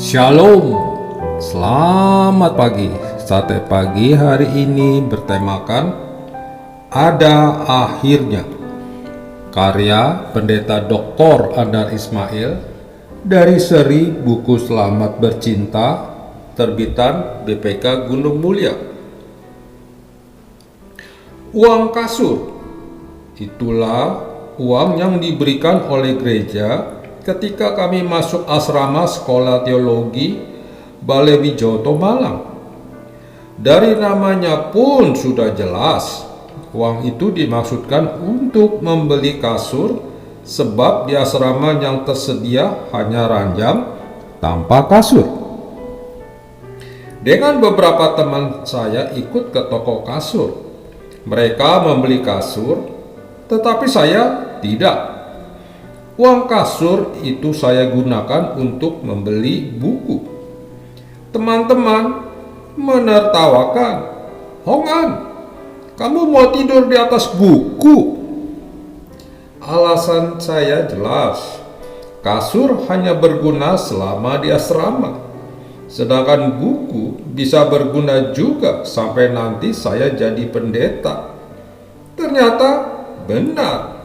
Shalom, selamat pagi. Sate pagi hari ini bertemakan Ada Akhirnya, karya Pendeta Dr. Andar Ismail dari seri buku Selamat Bercinta, terbitan BPK Gunung Mulia. Uang kasur, itulah uang yang diberikan oleh gereja ketika kami masuk asrama sekolah teologi Balai Wijoto Malang. Dari namanya pun sudah jelas, uang itu dimaksudkan untuk membeli kasur, sebab di asrama yang tersedia hanya ranjang tanpa kasur. Dengan beberapa teman saya ikut ke toko kasur. Mereka membeli kasur, tetapi saya tidak. Uang kasur itu saya gunakan untuk membeli buku. Teman-teman menertawakan, "Hongan, kamu mau tidur di atas buku?" Alasan saya jelas, kasur hanya berguna selama di asrama, sedangkan buku bisa berguna juga sampai nanti saya jadi pendeta. Ternyata benar.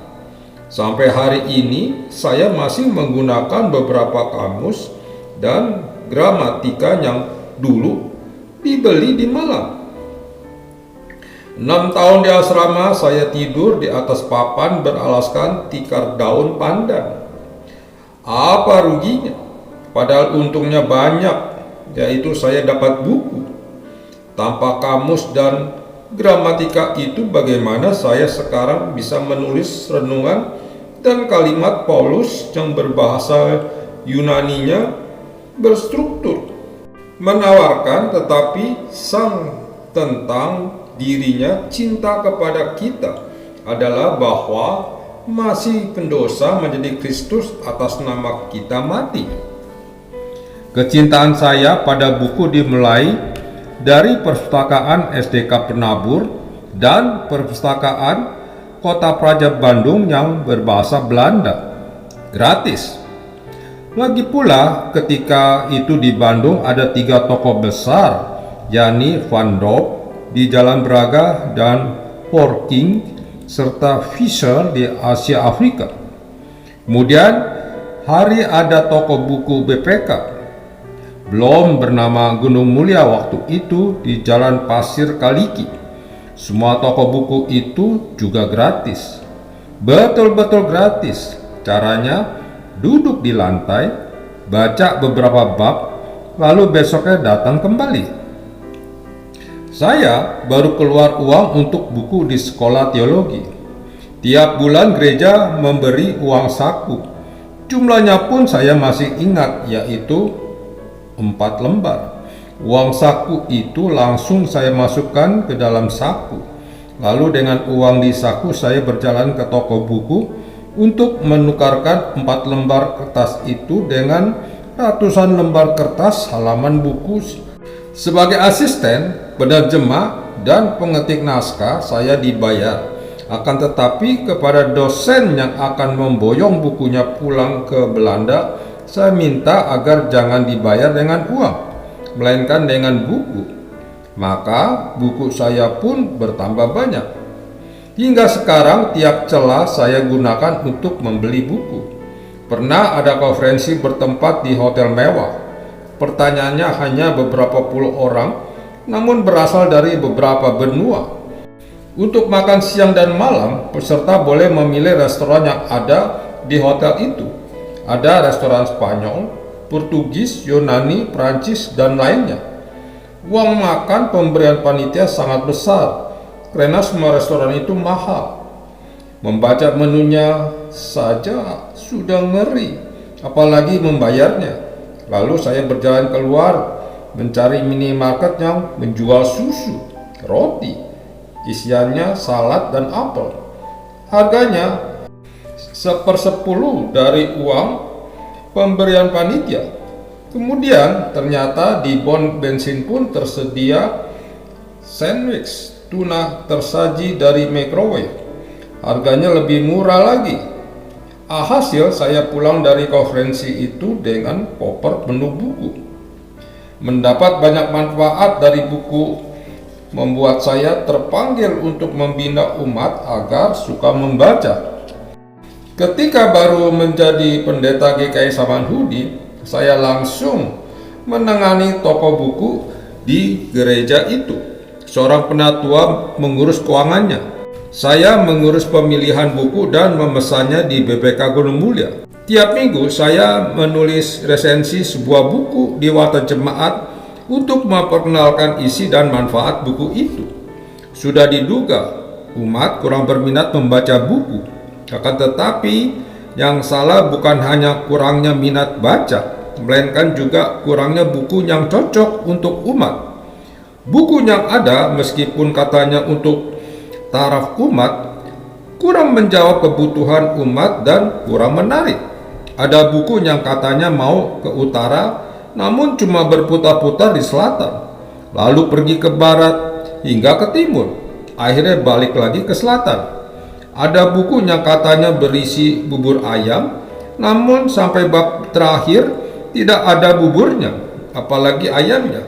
Sampai hari ini saya masih menggunakan beberapa kamus dan gramatika yang dulu dibeli di Malang. 6 tahun di asrama saya tidur di atas papan beralaskan tikar daun pandan. Apa ruginya? Padahal untungnya banyak, yaitu saya dapat buku. Tanpa kamus dan gramatika itu bagaimana saya sekarang bisa menulis renungan dan kalimat Paulus yang berbahasa Yunaninya berstruktur, menawarkan tetapi sang tentang dirinya cinta kepada kita adalah bahwa masih pendosa menjadi Kristus atas nama kita mati. Kecintaan saya pada buku dimulai dari perpustakaan SDK Penabur dan perpustakaan Kota Praja Bandung yang berbahasa Belanda, gratis. Lagi pula ketika itu di Bandung ada 3 toko besar, yakni Van Dop di Jalan Braga dan Porking serta Fisher di Asia Afrika. Kemudian hari ada toko buku BPK, belum bernama Gunung Mulia waktu itu, di Jalan Pasir Kaliki. Semua toko buku itu juga gratis, betul-betul gratis. Caranya duduk di lantai, baca beberapa bab, lalu besoknya datang kembali. Saya baru keluar uang untuk buku di sekolah teologi. Tiap bulan gereja memberi uang saku. Jumlahnya pun saya masih ingat, yaitu 4 lembar. Uang saku itu langsung saya masukkan ke dalam saku. Lalu dengan uang di saku saya berjalan ke toko buku untuk menukarkan 4 lembar kertas itu dengan ratusan lembar kertas halaman buku. Sebagai asisten, penerjemah, dan pengetik naskah saya dibayar. Akan tetapi kepada dosen yang akan memboyong bukunya pulang ke Belanda, saya minta agar jangan dibayar dengan uang, melainkan dengan buku. Maka buku saya pun bertambah banyak. Hingga sekarang tiap celah saya gunakan untuk membeli buku. Pernah ada konferensi bertempat di hotel mewah. Pertanyaannya hanya beberapa puluh orang, namun berasal dari beberapa benua. Untuk makan siang dan malam, peserta boleh memilih restoran yang ada di hotel itu. Ada restoran Spanyol, Portugis, Yunani, Prancis, dan lainnya. Uang makan pemberian panitia sangat besar, karena semua restoran itu mahal. Membaca menunya saja sudah ngeri, apalagi membayarnya. Lalu saya berjalan keluar, mencari minimarket yang menjual susu, roti, isiannya salad dan apel. Harganya 1/10 dari uang pemberian panitia. Kemudian ternyata di bon bensin pun tersedia sandwich tuna tersaji dari microwave. Harganya lebih murah lagi. Alhasil saya pulang dari konferensi itu dengan koper penuh buku. Mendapat banyak manfaat dari buku membuat saya terpanggil untuk membina umat agar suka membaca. Ketika baru menjadi pendeta GKI Samanhudi, saya langsung menangani toko buku di gereja itu. Seorang penatua mengurus keuangannya. Saya mengurus pemilihan buku dan memesannya di BPK Gunung Mulia. Tiap minggu saya menulis resensi sebuah buku di Warta Jemaat untuk memperkenalkan isi dan manfaat buku itu. Sudah diduga umat kurang berminat membaca buku, akan tetapi yang salah bukan hanya kurangnya minat baca, melainkan juga kurangnya buku yang cocok untuk umat. Buku yang ada meskipun katanya untuk taraf umat, kurang menjawab kebutuhan umat dan kurang menarik. Ada buku yang katanya mau ke utara, namun cuma berputar-putar di selatan, lalu pergi ke barat hingga ke timur, akhirnya balik lagi ke selatan. Ada buku yang katanya berisi bubur ayam, namun sampai bab terakhir tidak ada buburnya, apalagi ayamnya.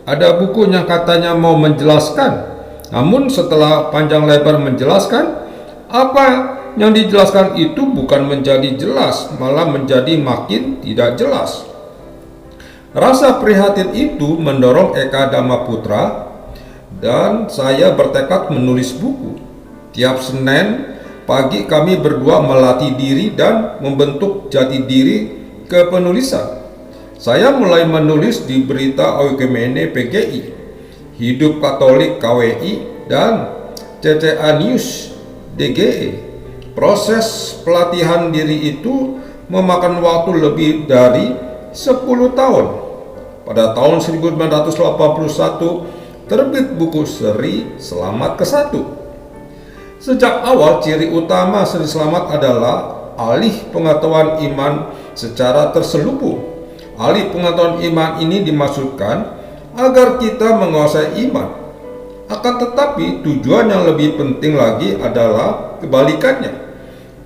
Ada buku yang katanya mau menjelaskan, namun setelah panjang lebar menjelaskan, apa yang dijelaskan itu bukan menjadi jelas, malah menjadi makin tidak jelas. Rasa prihatin itu mendorong Eka Dhammaputra dan saya bertekad menulis buku. Tiap Senin pagi kami berdua melatih diri dan membentuk jati diri kepenulisan. Saya mulai menulis di Berita Oikumene PGI, Hidup Katolik KWI, dan CCA News DGE. Proses pelatihan diri itu memakan waktu lebih dari 10 tahun. Pada tahun 1981 terbit buku Seri Selamat ke-1. Sejak awal ciri utama Seri Selamat adalah alih pengetahuan iman secara terselubung. Alih pengetahuan iman ini dimaksudkan agar kita menguasai iman. Akan tetapi tujuan yang lebih penting lagi adalah kebalikannya.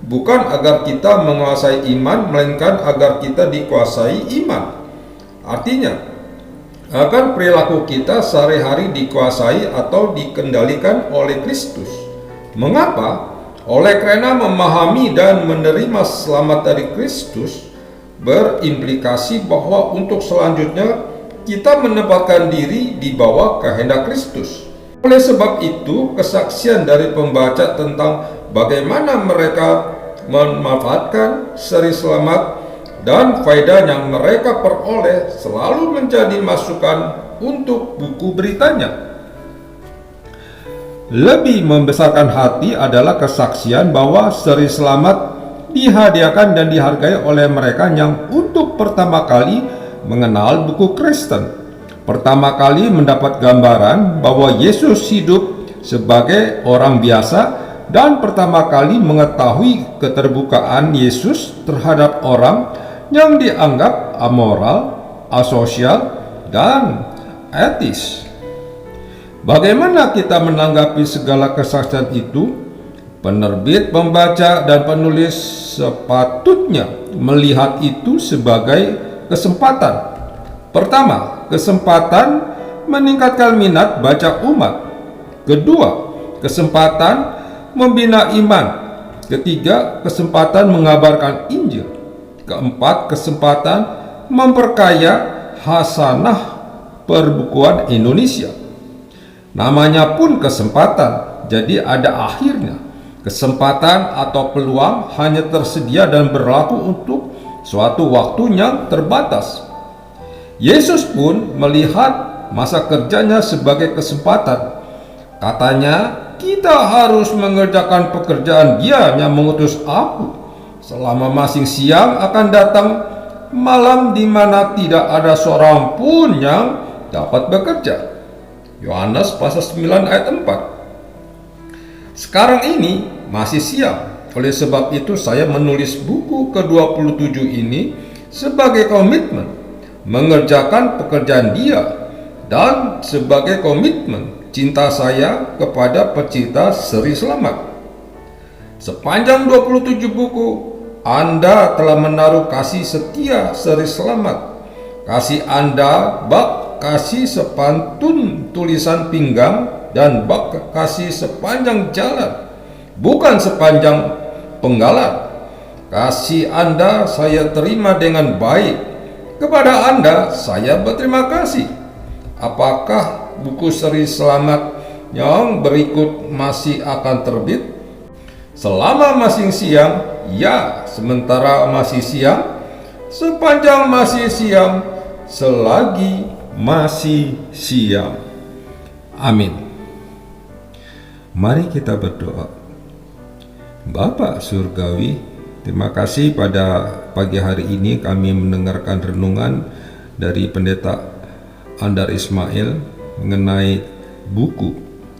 Bukan agar kita menguasai iman, melainkan agar kita dikuasai iman. Artinya, agar perilaku kita sehari-hari dikuasai atau dikendalikan oleh Kristus. Mengapa? Oleh karena memahami dan menerima selamat dari Kristus berimplikasi bahwa untuk selanjutnya kita menempatkan diri di bawah kehendak Kristus. Oleh sebab itu, kesaksian dari pembaca tentang bagaimana mereka memanfaatkan Seri Selamat dan faedah yang mereka peroleh selalu menjadi masukan untuk buku beritanya. Lebih membesarkan hati adalah kesaksian bahwa Seri Selamat dihadiahkan dan dihargai oleh mereka yang untuk pertama kali mengenal buku Kristen, pertama kali mendapat gambaran bahwa Yesus hidup sebagai orang biasa, dan pertama kali mengetahui keterbukaan Yesus terhadap orang yang dianggap amoral, asosial, dan etis. Bagaimana kita menanggapi segala kesaksian itu? Penerbit, pembaca, dan penulis sepatutnya melihat itu sebagai kesempatan. Pertama, kesempatan meningkatkan minat baca umat. Kedua, kesempatan membina iman. Ketiga, kesempatan mengabarkan Injil. Keempat, kesempatan memperkaya hasanah perbukuan Indonesia. Namanya pun kesempatan, jadi ada akhirnya. Kesempatan atau peluang hanya tersedia dan berlaku untuk suatu waktu yang terbatas. Yesus pun melihat masa kerjanya sebagai kesempatan. Katanya, kita harus mengerjakan pekerjaan Dia yang mengutus aku. Selama masih siang akan datang malam di mana tidak ada seorang pun yang dapat bekerja. Yohanes pasal 9 ayat 4. Sekarang ini masih siang, oleh sebab itu saya menulis buku ke-27 ini sebagai komitmen mengerjakan pekerjaan Dia dan sebagai komitmen cinta saya kepada pencipta Seri Selamat. Sepanjang 27 buku, Anda telah menaruh kasih setia Seri Selamat. kasih Anda bak kasih sepantun tulisan pinggang dan bak kasih sepanjang jalan, bukan sepanjang penggalan. Kasih Anda saya terima dengan baik, kepada Anda saya berterima kasih. Apakah buku seri selamat yang berikut masih akan terbit? Selama masih siang, ya. Sementara masih siang, sepanjang masih siang, selagi masih siang. Amin. Mari kita berdoa. Bapa Surgawi, terima kasih pada pagi hari ini kami mendengarkan renungan dari Pendeta Andar Ismail mengenai buku.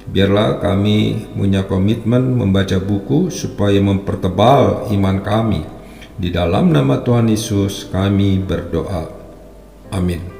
Biarlah kami punya komitmen membaca buku supaya mempertebal iman kami. Di dalam nama Tuhan Yesus kami berdoa. Amin.